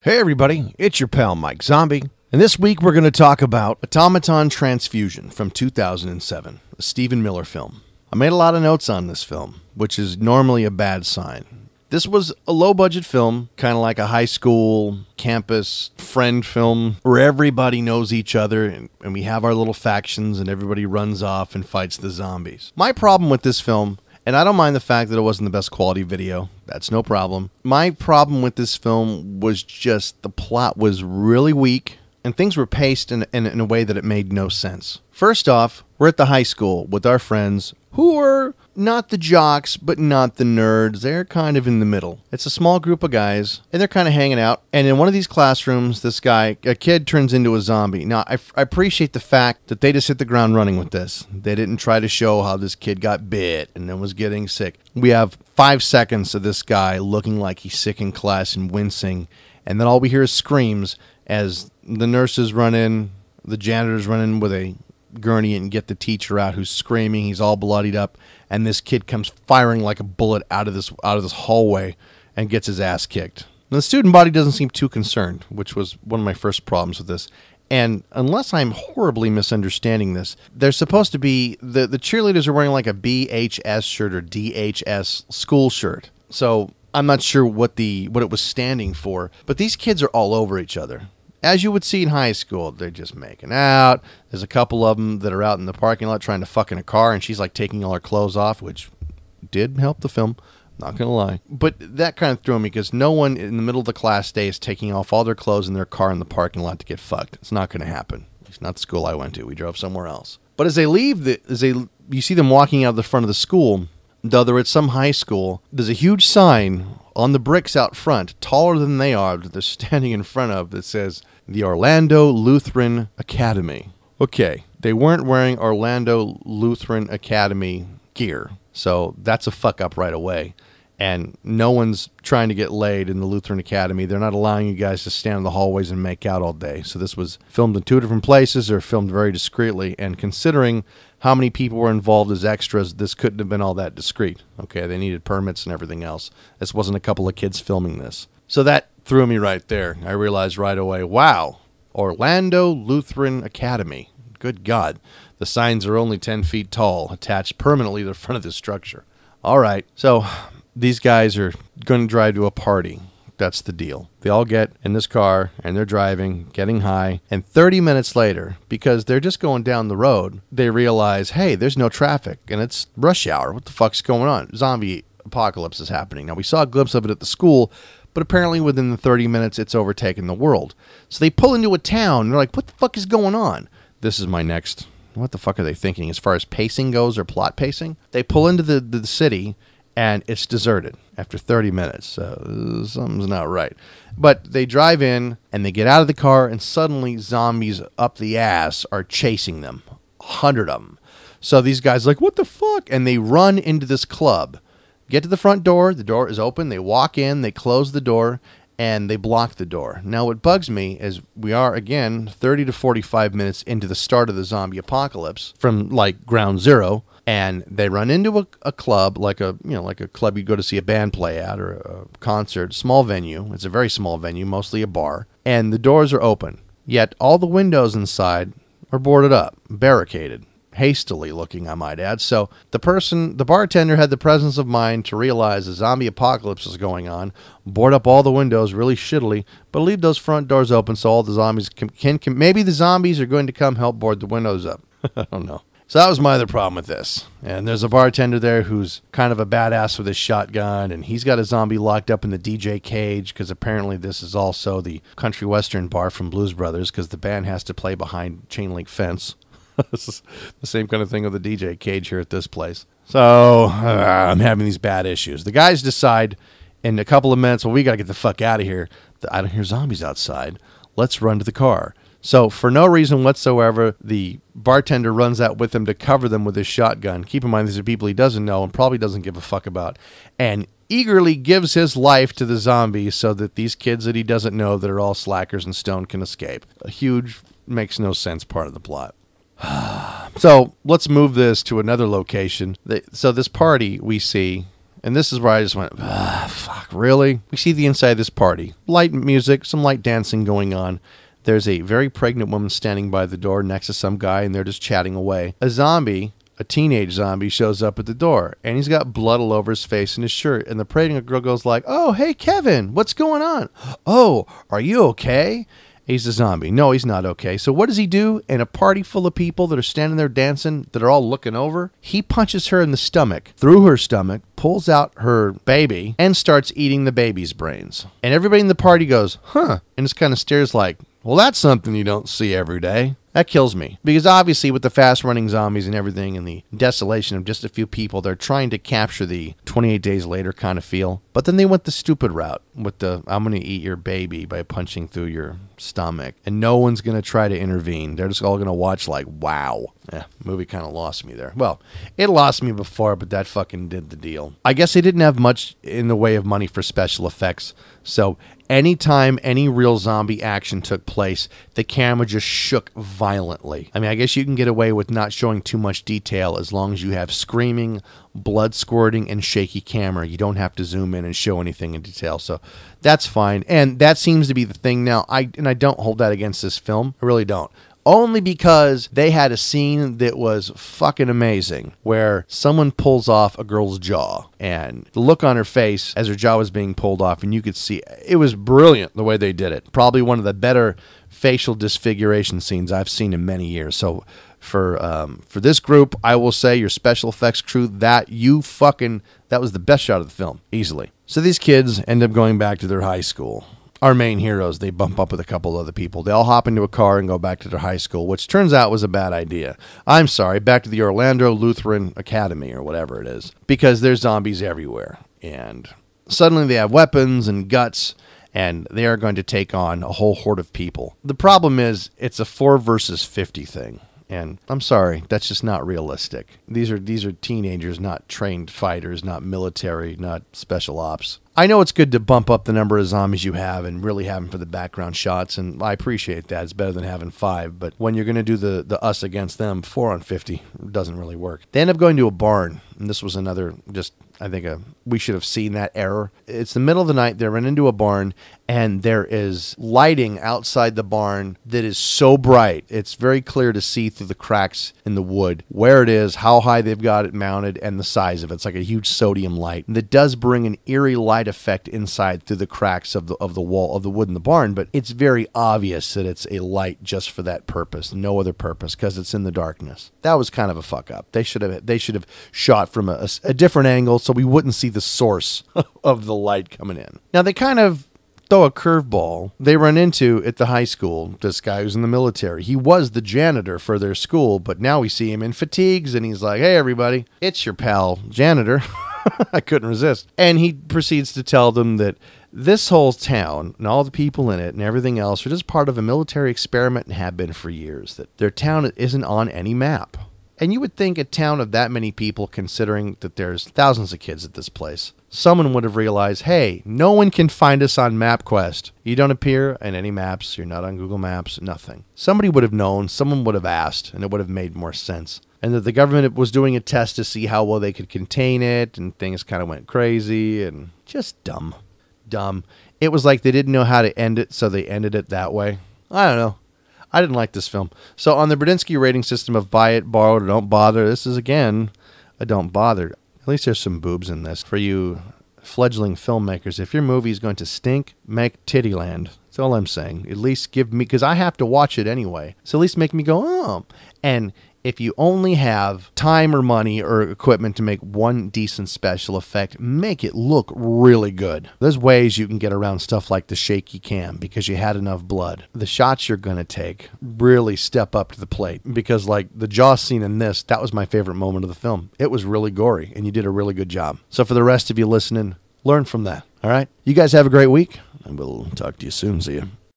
Hey everybody, it's your pal Mike Zombie, and this week we're going to talk about Automaton Transfusion from 2007, a Stephen Miller film. I made a lot of notes on this film, which is normally a bad sign. This was a low-budget film, kind of like a high school campus friend film, where everybody knows each other, and we have our little factions, and everybody runs off and fights the zombies. My problem with this film, and I don't mind the fact that it wasn't the best quality video. That's no problem. My problem with this film was just the plot was really weak and things were paced in a way that it made no sense. First off, we're at the high school with our friends who are not the jocks, but not the nerds. They're kind of in the middle. It's a small group of guys, and they're kind of hanging out. And in one of these classrooms, a kid turns into a zombie. Now, I appreciate the fact that they just hit the ground running with this. They didn't try to show how this kid got bit and then was getting sick. We have 5 seconds of this guy looking like he's sick in class and wincing, and then all we hear is screams as the nurses run in, the janitors run in with a gurney and get the teacher out who's screaming. He's all bloodied up, and this kid comes firing like a bullet out of this hallway and gets his ass kicked. Now, the student body doesn't seem too concerned, which was one of my first problems with this. And unless I'm horribly misunderstanding this, they're supposed to be the cheerleaders are wearing like a BHS shirt or DHS school shirt. So I'm not sure what it was standing for, but these kids are all over each other. As you would see in high school, they're just making out. There's a couple of them that are out in the parking lot trying to fuck in a car, and she's like taking all her clothes off, which did help the film, not going to lie. But that kind of threw me because no one in the middle of the class day is taking off all their clothes in their car in the parking lot to get fucked. It's not going to happen. It's not the school I went to. We drove somewhere else. But as they leave, you see them walking out of the front of the school, though they're at some high school, there's a huge sign on the bricks out front, taller than they are, that they're standing in front of, that says, the Orlando Lutheran Academy. Okay, they weren't wearing Orlando Lutheran Academy gear, so that's a fuck up right away. And no one's trying to get laid in the Lutheran Academy. They're not allowing you guys to stand in the hallways and make out all day. So this was filmed in 2 different places or filmed very discreetly. And considering how many people were involved as extras, this couldn't have been all that discreet. Okay, they needed permits and everything else. This wasn't a couple of kids filming this. So that threw me right there. I realized right away, wow, Orlando Lutheran Academy. Good God. The signs are only 10 feet tall, attached permanently to the front of the structure. All right, so these guys are going to drive to a party. That's the deal. They all get in this car, and they're driving, getting high, and 30 minutes later, because they're just going down the road, they realize, hey, there's no traffic, and it's rush hour. What the fuck's going on? Zombie apocalypse is happening. Now, we saw a glimpse of it at the school, but apparently within the 30 minutes, it's overtaken the world. So they pull into a town, and they're like, what the fuck is going on? This is my next. What the fuck are they thinking as far as pacing goes or plot pacing? They pull into the city, and it's deserted after 30 minutes. So something's not right. But they drive in, and they get out of the car, and suddenly zombies up the ass are chasing them. 100 of them. So these guys are like, what the fuck? And they run into this club. Get to the front door. The door is open. They walk in. They close the door, and they block the door. Now, what bugs me is we are, again, 30 to 45 minutes into the start of the zombie apocalypse from, like, ground zero, and they run into a club, like a club you go to see a band play at or a concert, small venue. It's a very small venue, mostly a bar, and the doors are open. Yet all the windows inside are boarded up, barricaded. Hastily looking, I might add. So the bartender had the presence of mind to realize a zombie apocalypse is going on, board up all the windows really shittily, but leave those front doors open so all the zombies can maybe the zombies are going to come help board the windows up. I don't know. So that was my other problem with this. And there's a bartender there who's kind of a badass with his shotgun, and he's got a zombie locked up in the DJ cage because apparently this is also the country western bar from Blues Brothers because the band has to play behind chain link fence. This is the same kind of thing with the DJ cage here at this place. So I'm having these bad issues. The guys decide in a couple of minutes, well, we got to get the fuck out of here. I don't hear zombies outside. Let's run to the car. So for no reason whatsoever, the bartender runs out with them to cover them with his shotgun. Keep in mind, these are people he doesn't know and probably doesn't give a fuck about. And eagerly gives his life to the zombies so that these kids that he doesn't know that are all slackers and stoned can escape. A huge, makes no sense part of the plot. So let's move this to another location. So this party we see And this is where I just went, fuck, really? We see the inside of this party. Light music, some light dancing going on. There's a very pregnant woman standing by the door next to some guy, and they're just chatting away. A teenage zombie, shows up at the door, and he's got blood all over his face and his shirt. And the pregnant girl goes like, oh, hey, Kevin, what's going on? Oh, are you okay? He's a zombie. No, he's not okay. So what does he do in a party full of people that are standing there dancing, that are all looking over? He punches her in the stomach, through her stomach, pulls out her baby, and starts eating the baby's brains. And everybody in the party goes, huh, and just kind of stares like, well, that's something you don't see every day. That kills me. Because obviously with the fast-running zombies and everything and the desolation of just a few people, they're trying to capture the 28 days later kind of feel. But then they went the stupid route with the, I'm going to eat your baby by punching through your stomach. And no one's going to try to intervene. They're just all going to watch like, wow. Movie kind of lost me there. Well, it lost me before, but that fucking did the deal. I guess they didn't have much in the way of money for special effects. So anytime any real zombie action took place, the camera just shook violently. I mean, I guess you can get away with not showing too much detail as long as you have screaming, blood squirting, and shaky camera. You don't have to zoom in and show anything in detail. So that's fine. And that seems to be the thing now. I don't hold that against this film. I really don't. Only because they had a scene that was fucking amazing where someone pulls off a girl's jaw, and the look on her face as her jaw was being pulled off, and you could see it was brilliant the way they did it. Probably one of the better facial disfiguration scenes I've seen in many years. So for this group, I will say your special effects crew, that was the best shot of the film, easily. So these kids end up going back to their high school. Our main heroes, they bump up with a couple other people. They all hop into a car and go back to their high school, which turns out was a bad idea. I'm sorry, back to the Orlando Lutheran Academy or whatever it is, because there's zombies everywhere. And suddenly they have weapons and guts, and they are going to take on a whole horde of people. The problem is it's a 4 versus 50 thing. And I'm sorry, that's just not realistic. These are teenagers, not trained fighters, not military, not special ops. I know it's good to bump up the number of zombies you have and really have them for the background shots, and I appreciate that. It's better than having 5, but when you're going to do the us against them, 4 on 50 doesn't really work. They end up going to a barn, and this was another we should have seen that error. It's the middle of the night. They run into a barn, and there is lighting outside the barn that is so bright. It's very clear to see through the cracks in the wood where it is, how high they've got it mounted, and the size of it. It's like a huge sodium light. And that does bring an eerie light effect inside through the cracks of the wall of the wood in the barn, but it's very obvious that it's a light just for that purpose, no other purpose, because it's in the darkness. That was kind of a fuck up. They should have shot from a different angle so we wouldn't see the source of the light coming in. Now they kind of throw a curveball. They run into at the high school this guy who's in the military. He was the janitor for their school, but now we see him in fatigues, and he's like, hey everybody, it's your pal janitor. I couldn't resist. And he proceeds to tell them that this whole town and all the people in it and everything else are just part of a military experiment and have been for years, that their town isn't on any map. And you would think a town of that many people, considering that there's thousands of kids at this place, someone would have realized, hey, no one can find us on MapQuest. You don't appear in any maps. You're not on Google Maps, nothing. Somebody would have known. Someone would have asked, and it would have made more sense. And that the government was doing a test to see how well they could contain it, and things kind of went crazy, and just dumb. It was like they didn't know how to end it, so they ended it that way. I don't know. I didn't like this film. So on the Bradinsky rating system of buy it, borrow it, or don't bother, this is, again, a don't bother. At least there's some boobs in this. For you fledgling filmmakers, if your movie is going to stink, make Tittyland. That's all I'm saying. At least give me, because I have to watch it anyway. So at least make me go, oh. And if you only have time or money or equipment to make one decent special effect, make it look really good. There's ways you can get around stuff like the shaky cam because you had enough blood. The shots you're going to take really step up to the plate, because like the jaw scene in this, that was my favorite moment of the film. It was really gory, and you did a really good job. So for the rest of you listening, learn from that. All right? You guys have a great week, and we'll talk to you soon. See you.